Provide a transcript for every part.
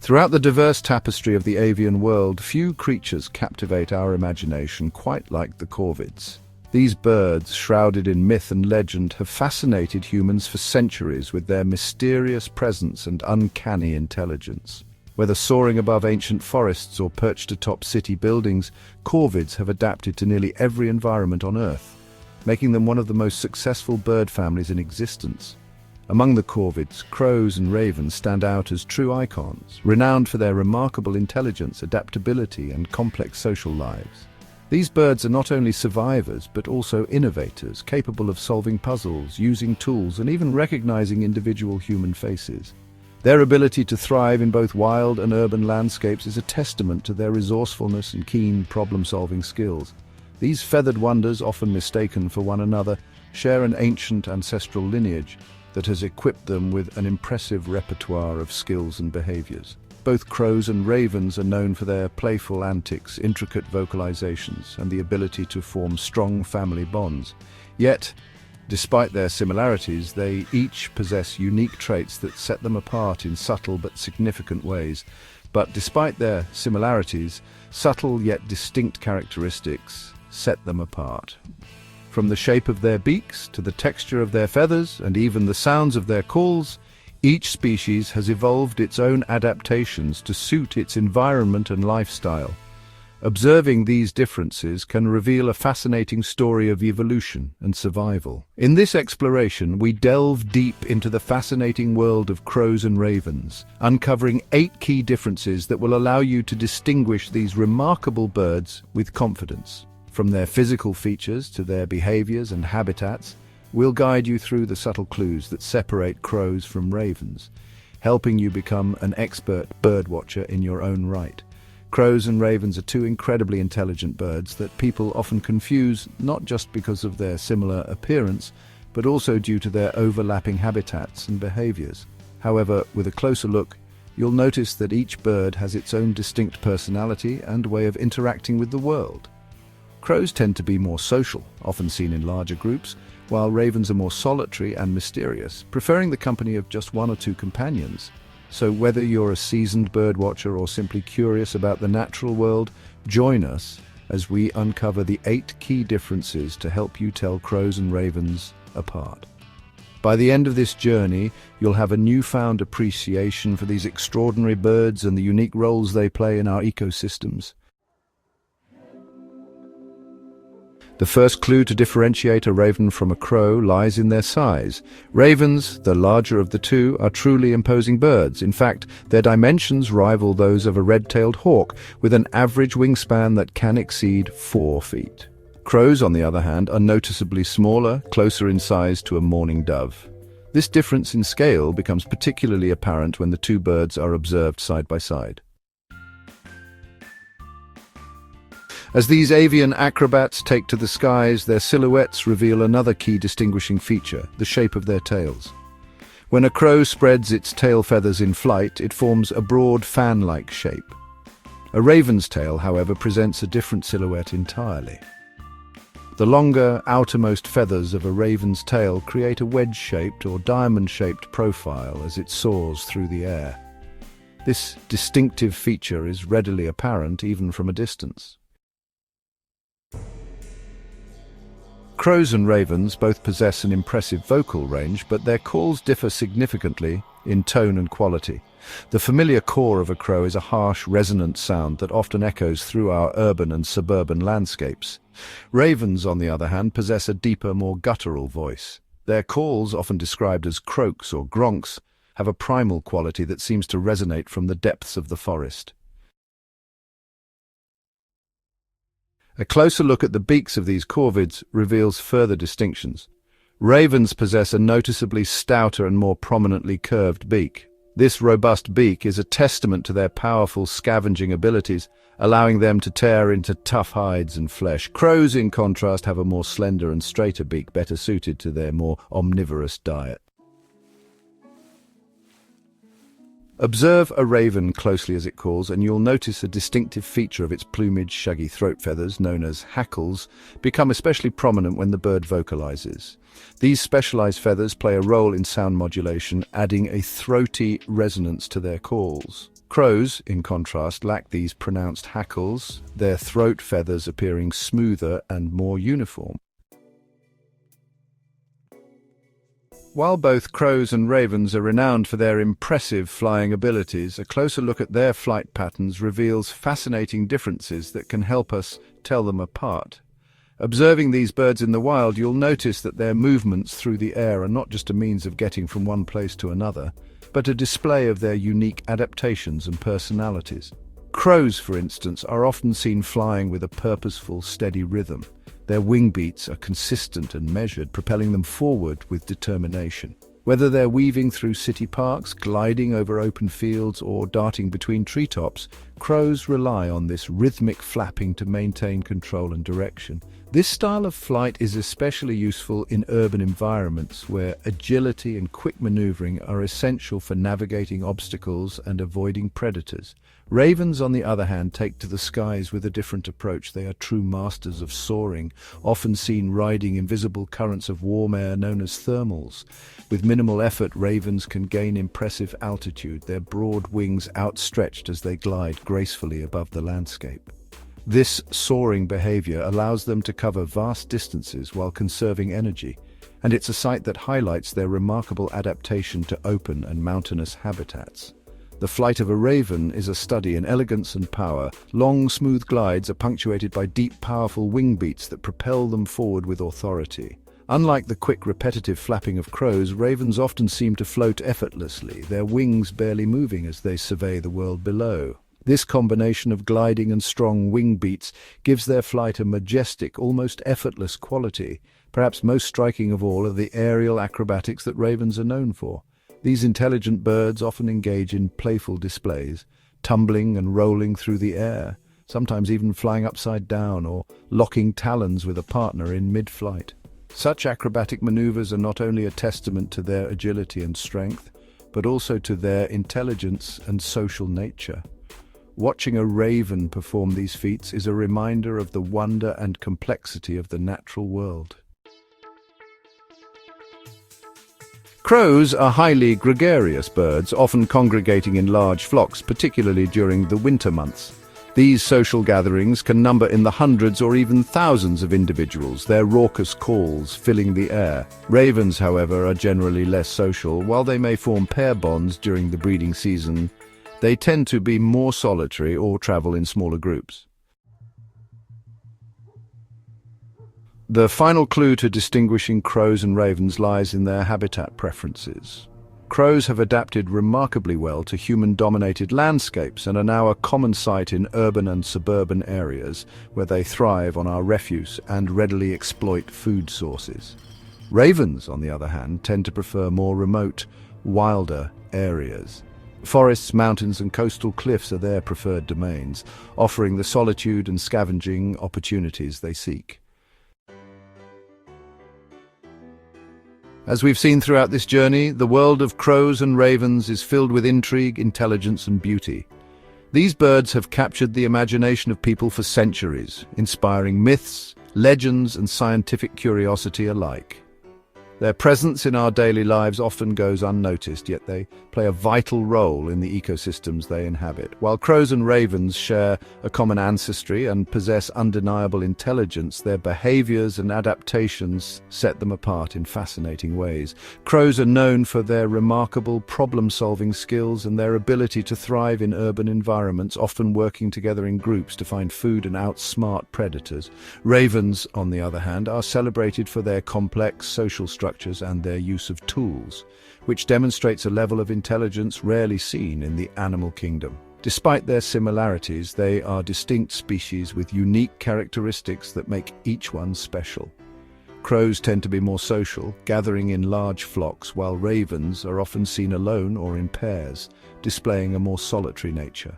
Throughout the diverse tapestry of the avian world, few creatures captivate our imagination quite like the corvids. These birds, shrouded in myth and legend, have fascinated humans for centuries with their mysterious presence and uncanny intelligence. Whether soaring above ancient forests or perched atop city buildings, corvids have adapted to nearly every environment on Earth, making them one of the most successful bird families in existence. Among the corvids, crows and ravens stand out as true icons, renowned for their remarkable intelligence, adaptability, and complex social lives. These birds are not only survivors, but also innovators, capable of solving puzzles, using tools, and even recognizing individual human faces. Their ability to thrive in both wild and urban landscapes is a testament to their resourcefulness and keen problem-solving skills. These feathered wonders, often mistaken for one another, share an ancient ancestral lineage that has equipped them with an impressive repertoire of skills and behaviors. Both crows and ravens are known for their playful antics, intricate vocalizations, and the ability to form strong family bonds. Yet, despite their similarities, they each possess unique traits that set them apart in subtle but significant ways. But despite their similarities, subtle yet distinct characteristics set them apart. From the shape of their beaks to the texture of their feathers and even the sounds of their calls, each species has evolved its own adaptations to suit its environment and lifestyle. Observing these differences can reveal a fascinating story of evolution and survival. In this exploration, we delve deep into the fascinating world of crows and ravens, uncovering 8 key differences that will allow you to distinguish these remarkable birds with confidence. From their physical features to their behaviors and habitats, we'll guide you through the subtle clues that separate crows from ravens, helping you become an expert birdwatcher in your own right. Crows and ravens are 2 incredibly intelligent birds that people often confuse, not just because of their similar appearance, but also due to their overlapping habitats and behaviors. However, with a closer look, you'll notice that each bird has its own distinct personality and way of interacting with the world. Crows tend to be more social, often seen in larger groups, while ravens are more solitary and mysterious, preferring the company of just 1 or 2 companions. So whether you're a seasoned birdwatcher or simply curious about the natural world, join us as we uncover the 8 key differences to help you tell crows and ravens apart. By the end of this journey, you'll have a newfound appreciation for these extraordinary birds and the unique roles they play in our ecosystems. The first clue to differentiate a raven from a crow lies in their size. Ravens, the larger of the 2, are truly imposing birds. In fact, their dimensions rival those of a red-tailed hawk, with an average wingspan that can exceed 4 feet. Crows, on the other hand, are noticeably smaller, closer in size to a mourning dove. This difference in scale becomes particularly apparent when the 2 birds are observed side by side. As these avian acrobats take to the skies, their silhouettes reveal another key distinguishing feature, the shape of their tails. When a crow spreads its tail feathers in flight, it forms a broad fan-like shape. A raven's tail, however, presents a different silhouette entirely. The longer, outermost feathers of a raven's tail create a wedge-shaped or diamond-shaped profile as it soars through the air. This distinctive feature is readily apparent even from a distance. Crows and ravens both possess an impressive vocal range, but their calls differ significantly in tone and quality. The familiar caw of a crow is a harsh, resonant sound that often echoes through our urban and suburban landscapes. Ravens, on the other hand, possess a deeper, more guttural voice. Their calls, often described as croaks or gronks, have a primal quality that seems to resonate from the depths of the forest. A closer look at the beaks of these corvids reveals further distinctions. Ravens possess a noticeably stouter and more prominently curved beak. This robust beak is a testament to their powerful scavenging abilities, allowing them to tear into tough hides and flesh. Crows, in contrast, have a more slender and straighter beak, better suited to their more omnivorous diet. Observe a raven closely as it calls, and you'll notice a distinctive feature of its plumage. Shaggy throat feathers, known as hackles, become especially prominent when the bird vocalizes. These specialized feathers play a role in sound modulation, adding a throaty resonance to their calls. Crows, in contrast, lack these pronounced hackles, their throat feathers appearing smoother and more uniform. While both crows and ravens are renowned for their impressive flying abilities, a closer look at their flight patterns reveals fascinating differences that can help us tell them apart. Observing these birds in the wild, you'll notice that their movements through the air are not just a means of getting from one place to another, but a display of their unique adaptations and personalities. Crows, for instance, are often seen flying with a purposeful, steady rhythm. Their wing beats are consistent and measured, propelling them forward with determination. Whether they're weaving through city parks, gliding over open fields, or darting between treetops, crows rely on this rhythmic flapping to maintain control and direction. This style of flight is especially useful in urban environments where agility and quick maneuvering are essential for navigating obstacles and avoiding predators. Ravens, on the other hand, take to the skies with a different approach. They are true masters of soaring, often seen riding invisible currents of warm air known as thermals. With minimal effort, ravens can gain impressive altitude, their broad wings outstretched as they glide gracefully above the landscape. This soaring behavior allows them to cover vast distances while conserving energy, and it's a sight that highlights their remarkable adaptation to open and mountainous habitats. The flight of a raven is a study in elegance and power. Long, smooth glides are punctuated by deep, powerful wing beats that propel them forward with authority. Unlike the quick, repetitive flapping of crows, ravens often seem to float effortlessly, their wings barely moving as they survey the world below. This combination of gliding and strong wing beats gives their flight a majestic, almost effortless quality. Perhaps most striking of all are the aerial acrobatics that ravens are known for. These intelligent birds often engage in playful displays, tumbling and rolling through the air, sometimes even flying upside down or locking talons with a partner in mid-flight. Such acrobatic maneuvers are not only a testament to their agility and strength, but also to their intelligence and social nature. Watching a raven perform these feats is a reminder of the wonder and complexity of the natural world. Crows are highly gregarious birds, often congregating in large flocks, particularly during the winter months. These social gatherings can number in the hundreds or even thousands of individuals, their raucous calls filling the air. Ravens, however, are generally less social. While they may form pair bonds during the breeding season, they tend to be more solitary or travel in smaller groups. The final clue to distinguishing crows and ravens lies in their habitat preferences. Crows have adapted remarkably well to human-dominated landscapes and are now a common sight in urban and suburban areas where they thrive on our refuse and readily exploit food sources. Ravens, on the other hand, tend to prefer more remote, wilder areas. Forests, mountains, and coastal cliffs are their preferred domains, offering the solitude and scavenging opportunities they seek. As we've seen throughout this journey, the world of crows and ravens is filled with intrigue, intelligence, and beauty. These birds have captured the imagination of people for centuries, inspiring myths, legends, and scientific curiosity alike. Their presence in our daily lives often goes unnoticed, yet they play a vital role in the ecosystems they inhabit. While crows and ravens share a common ancestry and possess undeniable intelligence, their behaviors and adaptations set them apart in fascinating ways. Crows are known for their remarkable problem-solving skills and their ability to thrive in urban environments, often working together in groups to find food and outsmart predators. Ravens, on the other hand, are celebrated for their complex social structures and their use of tools, which demonstrates a level of intelligence rarely seen in the animal kingdom. Despite their similarities, they are distinct species with unique characteristics that make each one special. Crows tend to be more social, gathering in large flocks, while ravens are often seen alone or in pairs, displaying a more solitary nature.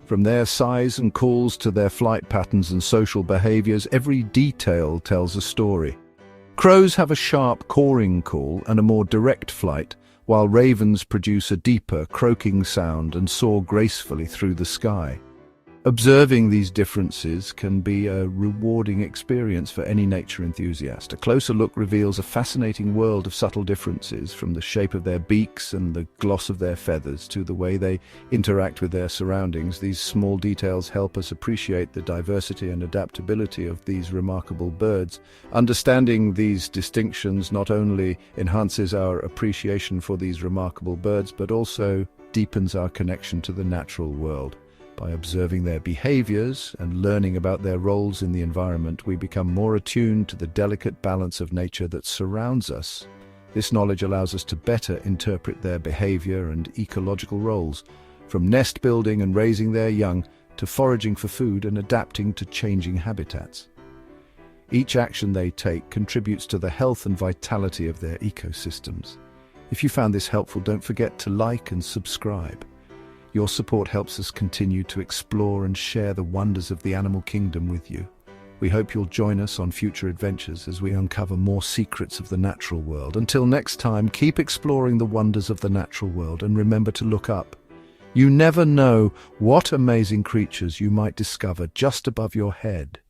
From their size and calls to their flight patterns and social behaviors, every detail tells a story. Crows have a sharp cawing call and a more direct flight, while ravens produce a deeper, croaking sound and soar gracefully through the sky. Observing these differences can be a rewarding experience for any nature enthusiast. A closer look reveals a fascinating world of subtle differences, from the shape of their beaks and the gloss of their feathers to the way they interact with their surroundings. These small details help us appreciate the diversity and adaptability of these remarkable birds. Understanding these distinctions not only enhances our appreciation for these remarkable birds, but also deepens our connection to the natural world. By observing their behaviors and learning about their roles in the environment, we become more attuned to the delicate balance of nature that surrounds us. This knowledge allows us to better interpret their behavior and ecological roles, from nest building and raising their young to foraging for food and adapting to changing habitats. Each action they take contributes to the health and vitality of their ecosystems. If you found this helpful, don't forget to like and subscribe. Your support helps us continue to explore and share the wonders of the animal kingdom with you. We hope you'll join us on future adventures as we uncover more secrets of the natural world. Until next time, keep exploring the wonders of the natural world and remember to look up. You never know what amazing creatures you might discover just above your head.